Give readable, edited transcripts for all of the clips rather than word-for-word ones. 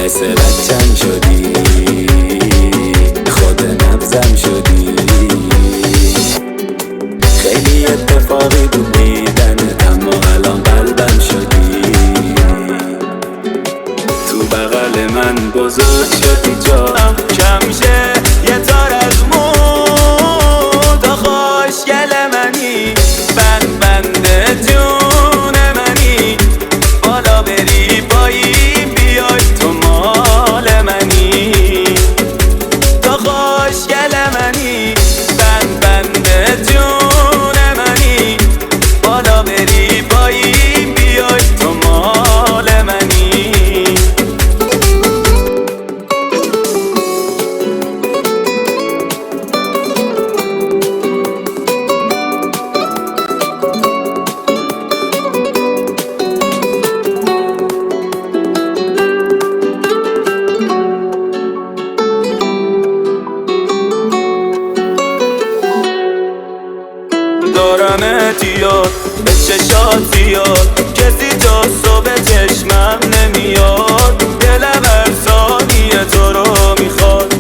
مثل بچم شدی، خود نبزم شدی. خیلی اتفاقی بود دیدنت، اما الان قلبم شدی. تو بغل من بزرگ شدی، جام کم شه یه تار از مو تا خوشگل منی، بند جون منی. بالا بری پایین بیای تو مال منی، تا خوشگل منی، بند جون منی. بالا بری پایین بیای تو مال منی. دارمت یاد به چشات زیاد، کسی جاسو به چشمم نمیاد. دلم هر ثانیه تو رو میخواد،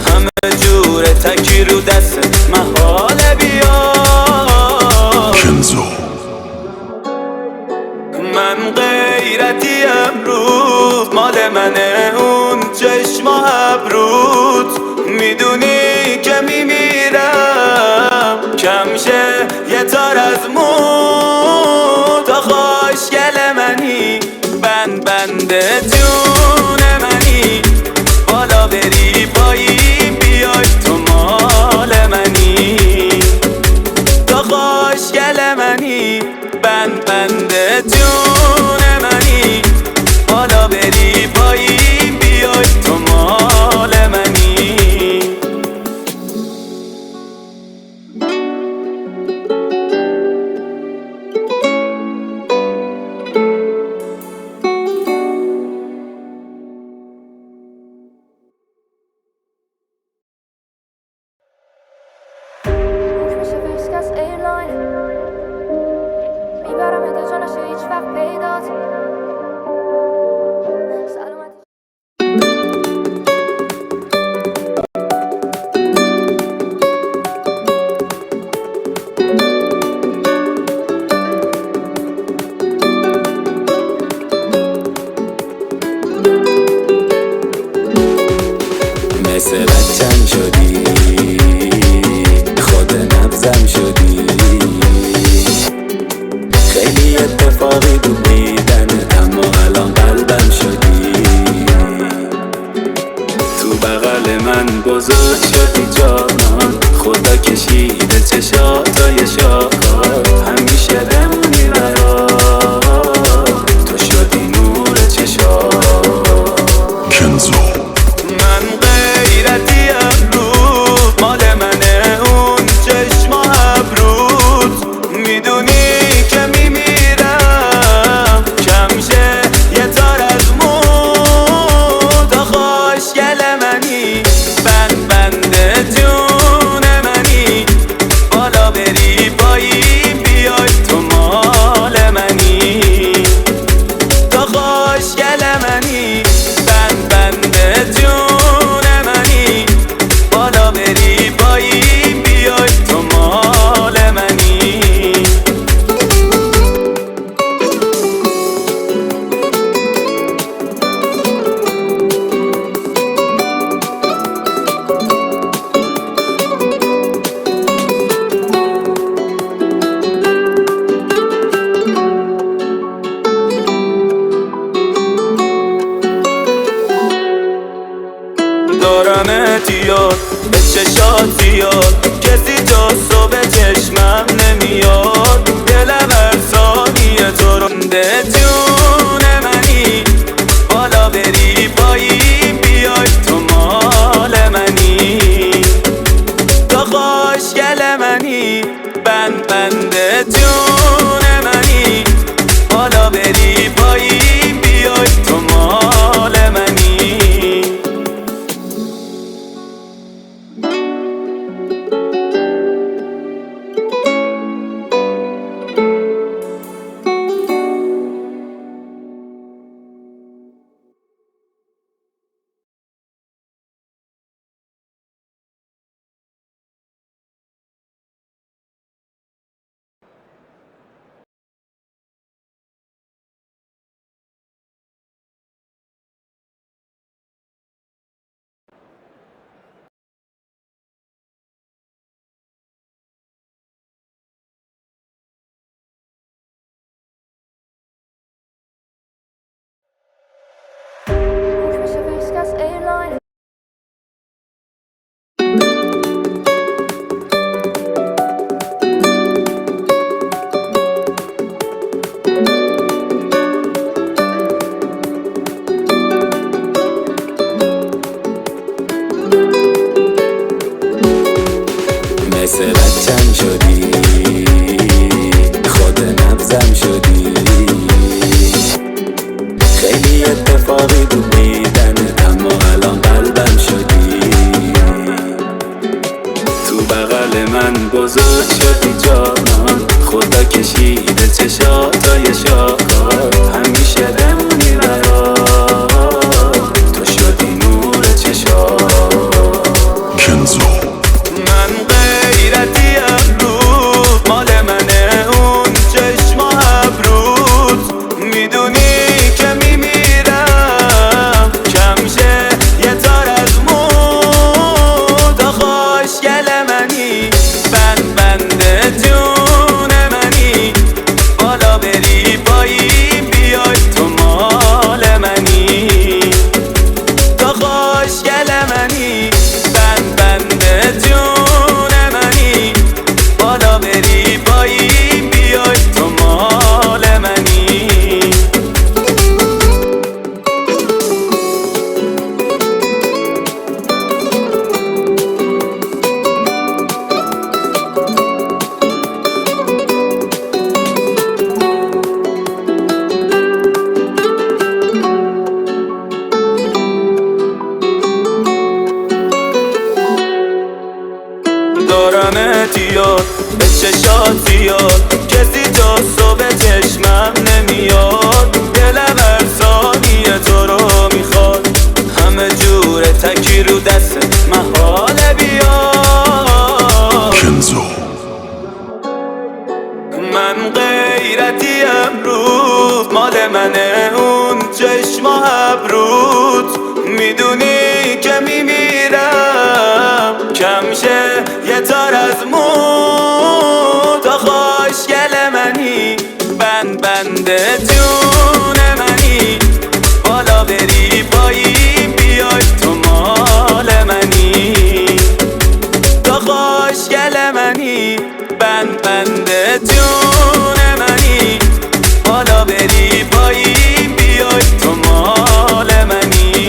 همه جوره تکی رو دست محاله بیاد. من غیرتی امروز مال منه، اون چشم و ابروت. میدونی که میمیرم کم شه یه تار از مو تا خوشگل منی، بند جون منی. بالا بری پایین بیای تو مال منی، تا خوشگل منی، بند جون منی. بالا بری پایین بیای تو مال منی. میشه فیس کس ایرلاین، میبرم انتظار نشه هیچ وقت پیدات. سلامتی مثل بچم شدی، خود نبزم شدی. خیلی اتفاقی بود دیدنت، اما الان قلبم شدی. تو بغل من بزرگ شدی جانان، خدا کشیده چشاتای شاهکار. همیشه بمونی برام، تو شدی نور چشام. من غیرتی امروز مال منه، اون چشم و ابروت. میدونی که میمیرم کم شه یه تار از مو تا خوشگل منی، بند جون منی. بالا بری پایین بیای تو مال منی، تا خوشگل منی، بند جون منی. بالا بری پایین بیای تو مال منی. دارمت یاد به چشات زیاد، کسی جاسو به چشمم نمیاد. دلم هر ثانیه تو رو جون منی. بالا بری پایین بیای تو مال منی، تا خوشگل منی، بند جون منی. بالا بری پایین بیای تو مال منی. اتفاقی بود دیدنت، اما الان قلبم شدی. تو بغل من بزرگ شدی جانان، خدا کشیده چشاتای شاهکار. همیشه بمونی برام، تو شدی نور چشام. کنزو من غیرتیم رو مال منه، اون چشم و ابروت. میدونی که میمیرم کمشه یه تار از مود. خوشگل منی، بند جون منی، بالا بری پایین بیای تو مال منی. تو خوشگل منی، بند جون منی، بالا بری پایین بیای تو مال منی. دارمت یاد به چشات زیاد، کسی جاسو به چشمم نمیاد. دلم هر ثانیه تو رو میخواد، همه جوره تکی رو دست محاله بیاد. کنزو من غیرتی امروز مال منه، اون چشم و ابروت. میدونی که میمیرم کمشه یه تار از مود. تو خوشگل منی، بند جون منی، بالا بری پایین بیای تو مال منی. تو خوشگل منی، بند جون منی، بالا بری پایین بیای تو مال منی.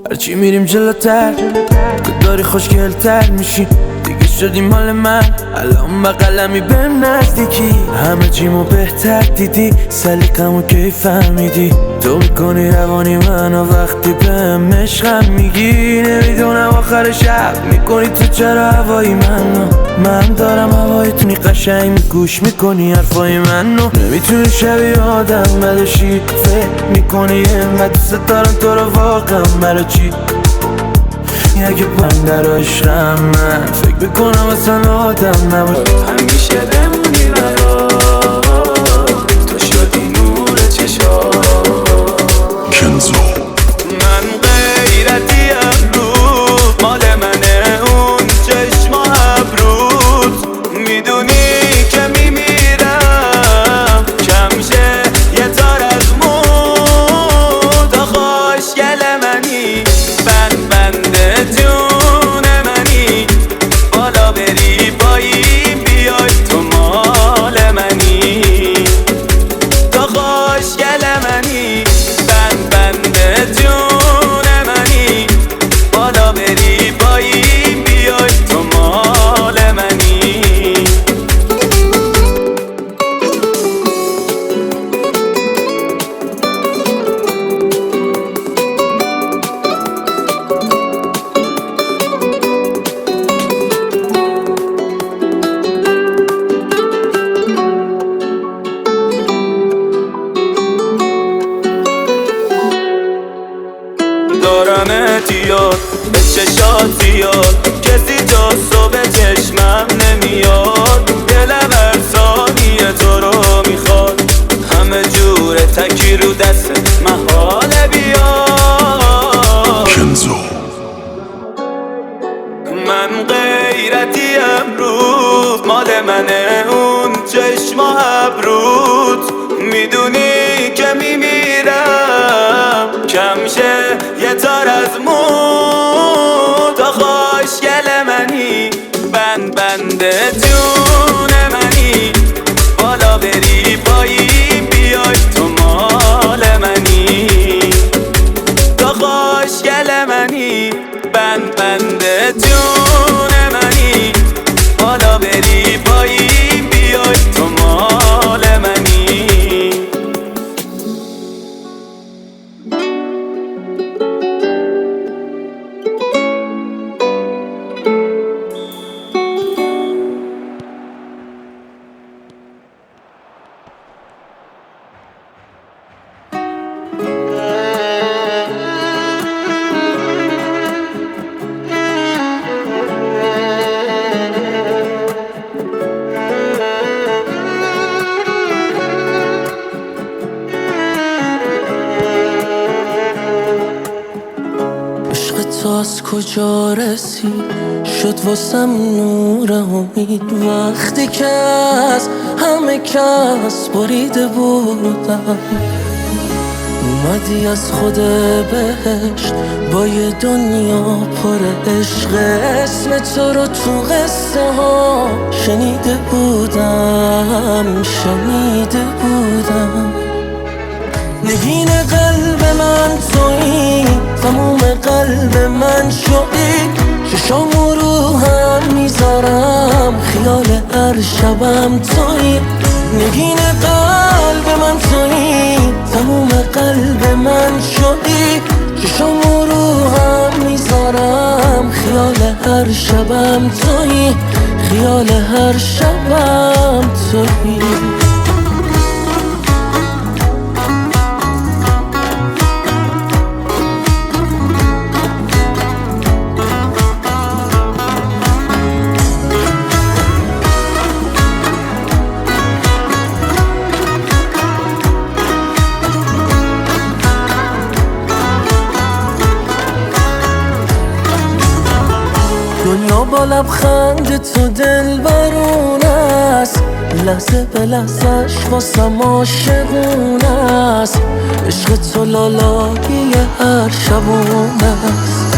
هرچی میریم جلوتر تو داری خوشگلتر میشی، دیگه شدی مال من. الان بقلمی بهم نزدیکی، همه چیمو بهتر دیدی، سلیقمو کی فهمیدی. تو میکنی روانی منو وقتی بهم عشقم میگی. نمیدونم آخر شب میکنی تو چرا هوایی منو، من دارم هوایی تو قشنگ گوش میکنی حرفای منو. نمیتونی شبیه آدم بدشی، فکر میکنی اینقدر دوست دارم تو رو واقعا برای چی؟ اگه بنده رو عشقم من فکر بکنم اصلا آدم نباش. همیشه بمونی برام، تو شدی نور چشام. کنزو من غیرتیم رو مال منه، اون چشم و ابروت. میدونی که میمیرم کمشه یه تار از مود. خوشگل منی، بند جون منی، بالا بری پایین بیای تو مال منی. تو خوشگل منی، بند جون منی، بالا بری پایین بیای تو مال منی. دارمت یاد به چشات زیاد، کسی جاسو به چشمم نمیاد. دلم هر ثانیه تو رو میخواد، همه جوره تکی رو دست محاله بیاد. کنزو من غیرتی امروز مال منه، اون چشم و ابروت. میدونی که میمیرم کمشه یه تار از مود. تو خوشگل منی، بند جون منی، کجا رسید شد واسم نور امید وقتی که از همه کس بریده بودم اومدی از خود بهشت با یه دنیا پر عشق اسم تو رو تو قصه ها شنیده بودم نگین قلب من تویی تموم قلب من شدی چشامو رو هم میذارم خیال هر شبم تویی نگین قلب من تویی تموم قلب من شدی چشامو رو هم میذارم خیال هر شبم تویی خیال هر شبم تویی دنیا با لبخند تو دلبرون است لحظه به لحظهش واسم عاشقون است عشق تو لالایی هر شبونه است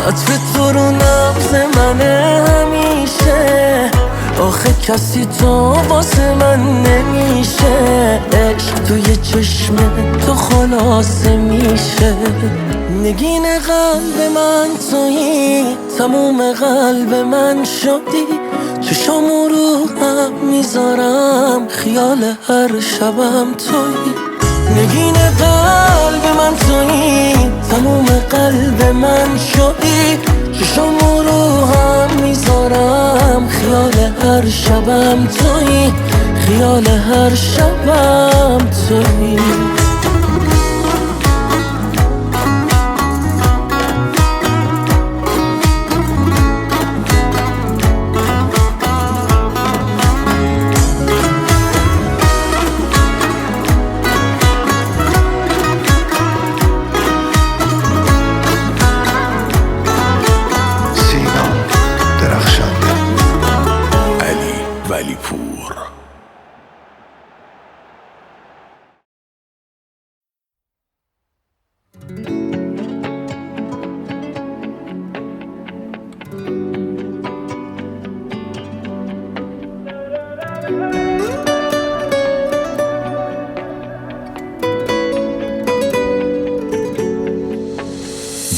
عطف تو رو نبض منه همیشه آخه کسی تو واسه من نمیشه عشق توی چشم تو خلاصه میشه نگین قلب من تویی تموم قلب من شدی چشامو رو هم میذارم خیال هر شبم تویی نگین قلب من تویی تموم قلب من شدی چشامو رو هم میذارم خیال هر شبم تویی خیال هر شبم تویی ولی پور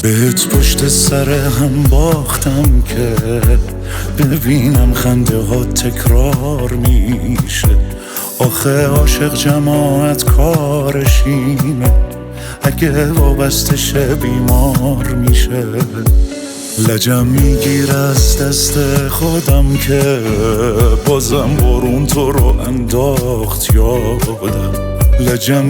بهت پشت سر هم باختم که ببینم خنده ها تکرار میشه آخه عاشق جماعت کارشینه اگه وابسته شه بیمار میشه لجم میگیر از دست خودم که بازم بارون تو رو انداخت یادم لجم